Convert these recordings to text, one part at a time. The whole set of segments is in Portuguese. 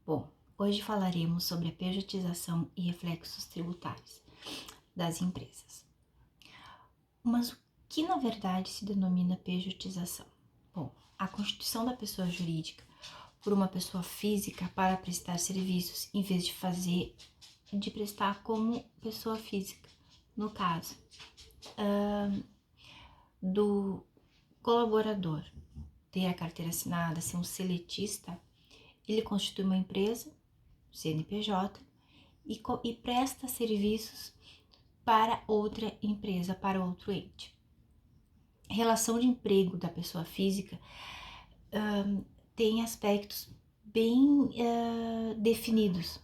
Bom, hoje falaremos sobre a pejotização e reflexos tributários das empresas. Mas o que na verdade se denomina pejotização? Bom, a constituição da pessoa jurídica por uma pessoa física para prestar serviços em vez de prestar como pessoa física. No caso do colaborador ter a carteira assinada, ser um seletista, ele constitui uma empresa, CNPJ, e presta serviços para outra empresa, para outro ente. Relação de emprego da pessoa física tem aspectos bem definidos,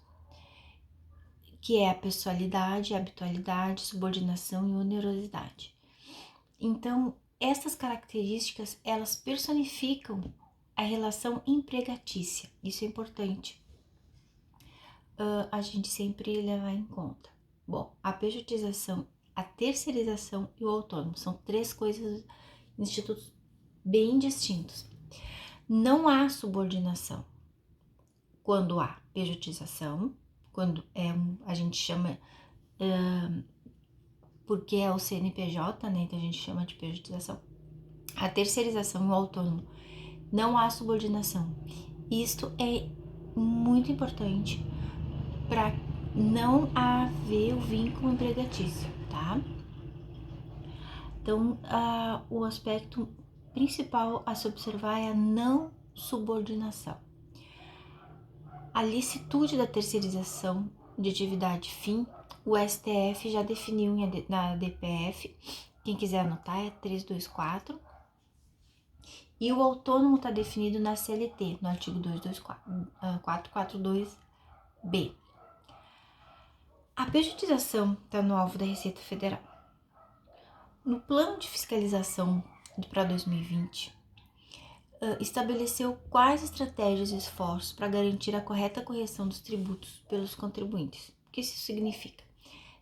que é a pessoalidade, a habitualidade, subordinação e onerosidade. Então, essas características, elas personificam a relação empregatícia. Isso é importante a gente sempre levar em conta. Bom, a pejotização, a terceirização e o autônomo são três coisas, institutos bem distintos. Não há subordinação quando há pejotização, quando a gente chama, porque é o CNPJ, né? Então a gente chama de pejotização. A terceirização e o autônomo, não há subordinação. Isto é muito importante para não haver o vínculo empregatício, tá? Então, o aspecto principal a se observar é a não subordinação. A licitude da terceirização de atividade fim, o STF já definiu na DPF, quem quiser anotar é 324, e o autônomo está definido na CLT, no artigo 442B. A pejotização está no alvo da Receita Federal. No plano de fiscalização para 2020, estabeleceu quais estratégias e esforços para garantir a correta correção dos tributos pelos contribuintes. O que isso significa?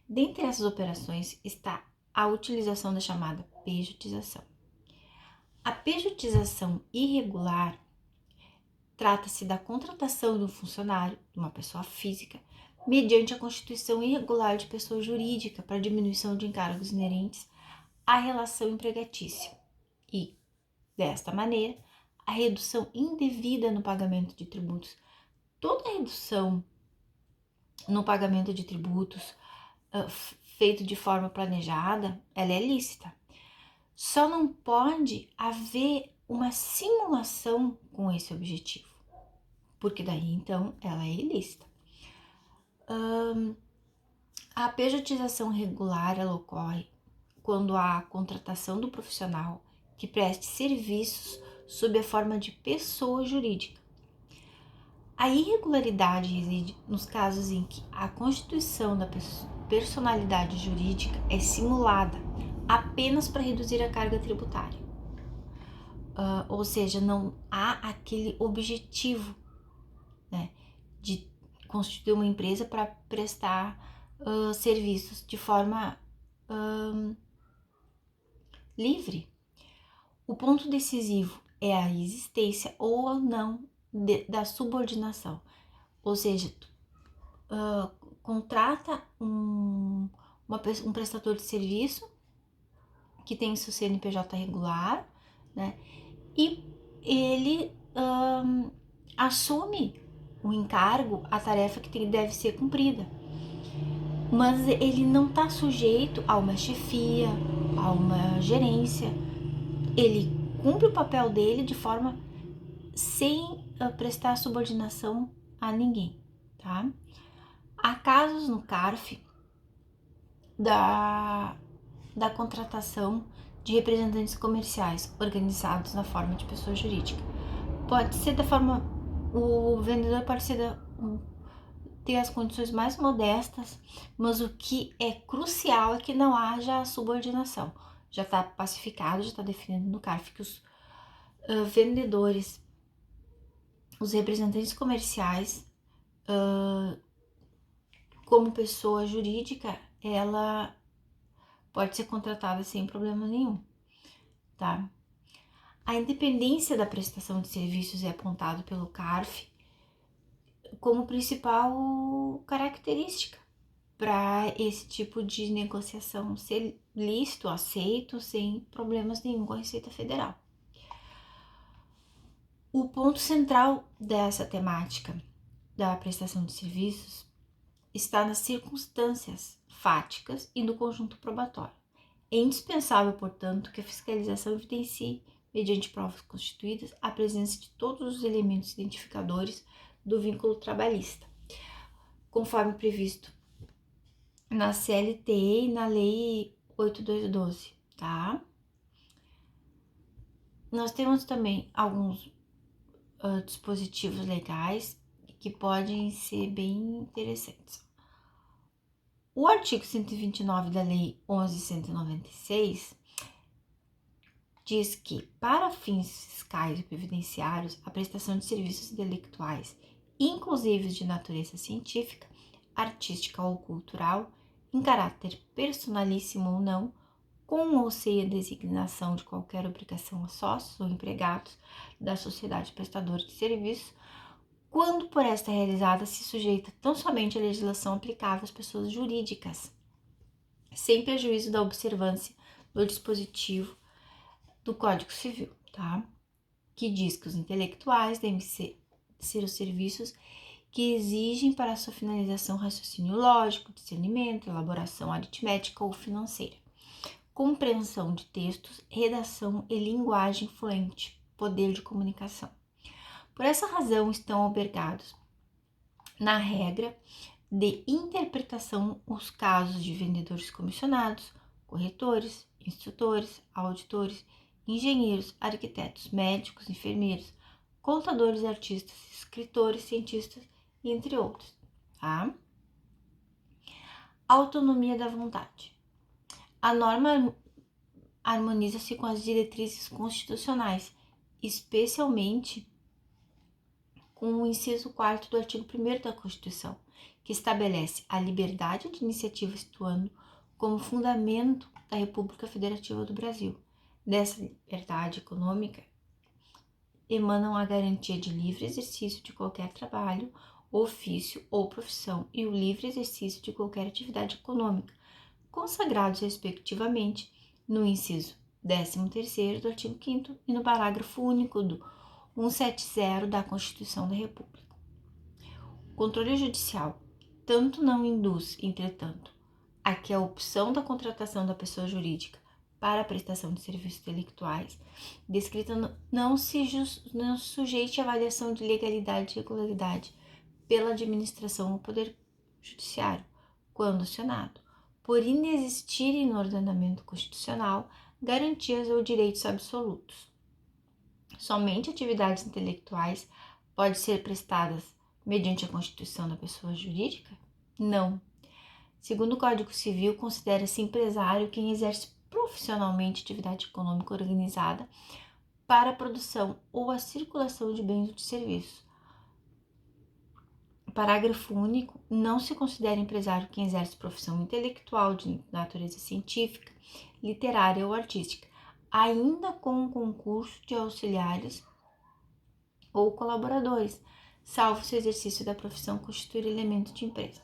Dentre essas operações está a utilização da chamada pejotização. A pejotização irregular trata-se da contratação de um funcionário, de uma pessoa física, mediante a constituição irregular de pessoa jurídica para diminuição de encargos inerentes à relação empregatícia e, desta maneira, a redução indevida no pagamento de tributos. Toda redução no pagamento de tributos feito de forma planejada, ela é lícita. Só não pode haver uma simulação com esse objetivo, porque daí então ela é ilícita. A pejotização regular ela ocorre quando há a contratação do profissional que preste serviços sob a forma de pessoa jurídica. A irregularidade reside nos casos em que a constituição da personalidade jurídica é simulada apenas para reduzir a carga tributária. Ou seja, não há aquele objetivo, né, de constituir uma empresa para prestar serviços de forma livre. O ponto decisivo é a existência ou não da subordinação, ou seja, contrata um prestador de serviço que tem seu CNPJ regular, né, e ele assume o encargo, a tarefa que deve ser cumprida, mas ele não está sujeito a uma chefia, a uma gerência. Ele cumpre o papel dele de forma sem prestar subordinação a ninguém, tá? Há casos no CARF da contratação de representantes comerciais organizados na forma de pessoa jurídica. Pode ser da forma, o vendedor pode ser ter as condições mais modestas, mas o que é crucial é que não haja subordinação. Já está pacificado, já está definido no CARF que os vendedores, os representantes comerciais, como pessoa jurídica, ela pode ser contratada sem problema nenhum, tá? A independência da prestação de serviços é apontado pelo CARF como principal característica para esse tipo de negociação ser lícito, aceito, sem problemas nenhum com a Receita Federal. O ponto central dessa temática da prestação de serviços está nas circunstâncias fáticas e no conjunto probatório. É indispensável, portanto, que a fiscalização evidencie, mediante provas constituídas, a presença de todos os elementos identificadores do vínculo trabalhista, conforme previsto na CLT e na Lei 8212, tá? Nós temos também alguns dispositivos legais que podem ser bem interessantes. O artigo 129 da Lei 11.196 diz que, para fins fiscais e previdenciários, a prestação de serviços intelectuais, inclusive de natureza científica, artística ou cultural, em caráter personalíssimo ou não, com ou sem a designação de qualquer obrigação a sócios ou empregados da sociedade prestadora de serviços, quando por esta realizada se sujeita tão somente à legislação aplicável às pessoas jurídicas, sem prejuízo da observância do dispositivo do Código Civil, tá? Que diz que os intelectuais devem ser os serviços que exigem para sua finalização raciocínio lógico, discernimento, elaboração aritmética ou financeira, compreensão de textos, redação e linguagem fluente, poder de comunicação. Por essa razão estão albergados na regra de interpretação os casos de vendedores comissionados, corretores, instrutores, auditores, engenheiros, arquitetos, médicos, enfermeiros, contadores, artistas, escritores, cientistas, entre outros, tá? Autonomia da vontade. A norma harmoniza-se com as diretrizes constitucionais, especialmente com o inciso 4º do artigo 1º da Constituição, que estabelece a liberdade de iniciativa situando como fundamento da República Federativa do Brasil. Dessa liberdade econômica emanam a garantia de livre exercício de qualquer trabalho, ofício ou profissão e o livre exercício de qualquer atividade econômica, consagrados respectivamente no inciso 13º do artigo 5º e no parágrafo único do 170 da Constituição da República. O controle judicial tanto não induz, entretanto, a que a opção da contratação da pessoa jurídica para a prestação de serviços intelectuais descrita não sujeite à avaliação de legalidade e regularidade pela administração ou poder judiciário, quando acionado, por inexistirem no ordenamento constitucional garantias ou direitos absolutos. Somente atividades intelectuais podem ser prestadas mediante a constituição da pessoa jurídica? Não. Segundo o Código Civil, considera-se empresário quem exerce profissionalmente atividade econômica organizada para a produção ou a circulação de bens ou de serviços. Parágrafo único. Não se considera empresário quem exerce profissão intelectual de natureza científica, literária ou artística, ainda com o concurso de auxiliares ou colaboradores, salvo se o exercício da profissão constituir elemento de empresa.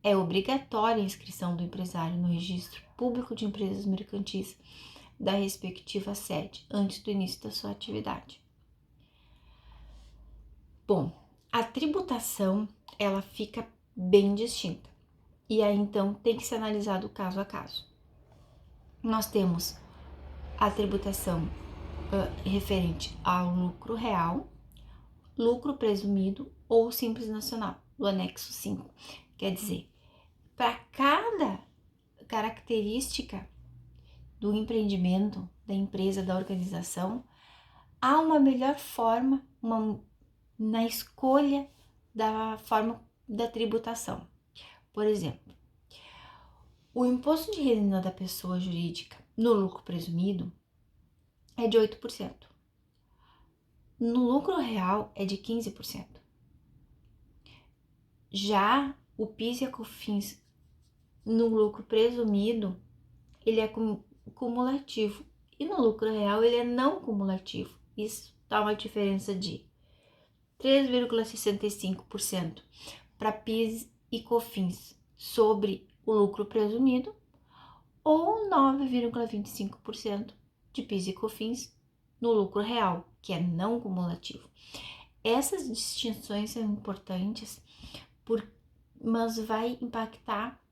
É obrigatória a inscrição do empresário no registro público de empresas mercantis da respectiva sede, antes do início da sua atividade. Bom, a tributação, ela fica bem distinta. E aí, então, tem que ser analisado caso a caso. Nós temos a tributação referente ao lucro real, lucro presumido ou simples nacional, do anexo 5. Quer dizer, para cada característica do empreendimento, da empresa, da organização, há uma melhor forma na escolha da forma da tributação. Por exemplo, o imposto de renda da pessoa jurídica no lucro presumido é de 8%. No lucro real é de 15%. Já o PIS e a COFINS no lucro presumido, ele é cumulativo. E no lucro real ele é não cumulativo. Isso dá uma diferença de 3,65% para PIS e COFINS sobre o lucro presumido ou 9,25% de PIS e COFINS no lucro real, que é não cumulativo. Essas distinções são importantes, mas vai impactar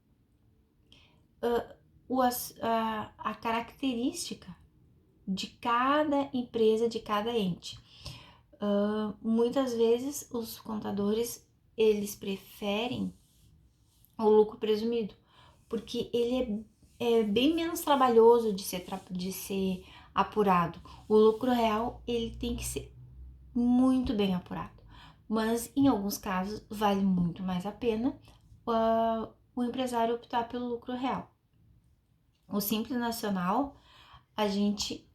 a característica de cada empresa, de cada ente. Muitas vezes os contadores, eles preferem o lucro presumido, porque ele é bem menos trabalhoso de ser apurado. O lucro real, ele tem que ser muito bem apurado, mas em alguns casos vale muito mais a pena o empresário optar pelo lucro real. O Simples Nacional, a gente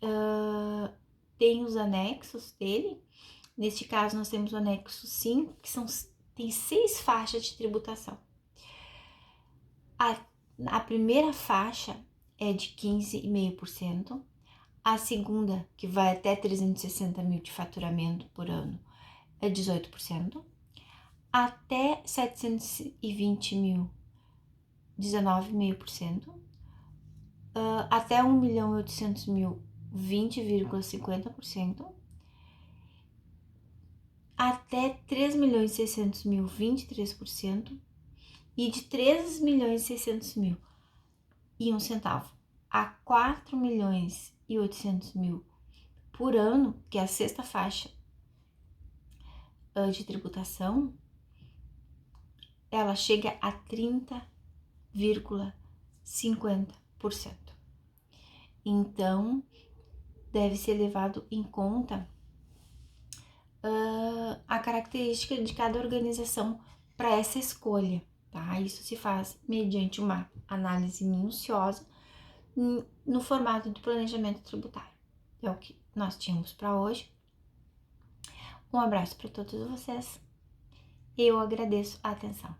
tem os anexos dele. Neste caso, nós temos o anexo 5, que tem 6 faixas de tributação. A primeira faixa é de 15,5%, a segunda, que vai até 360 mil de faturamento por ano, é 18%, até 720 mil, 19,5%, até 1.800.000, 20,50%, até 3.600.000, 23%, e de 3.600.000 e 1 centavo a 4.800.000 por ano, que é a sexta faixa de tributação, ela chega a 30,50%. Então, deve ser levado em conta a característica de cada organização para essa escolha, tá? Isso se faz mediante uma análise minuciosa no formato de planejamento tributário. É o que nós tínhamos para hoje. Um abraço para todos vocês. Eu agradeço a atenção.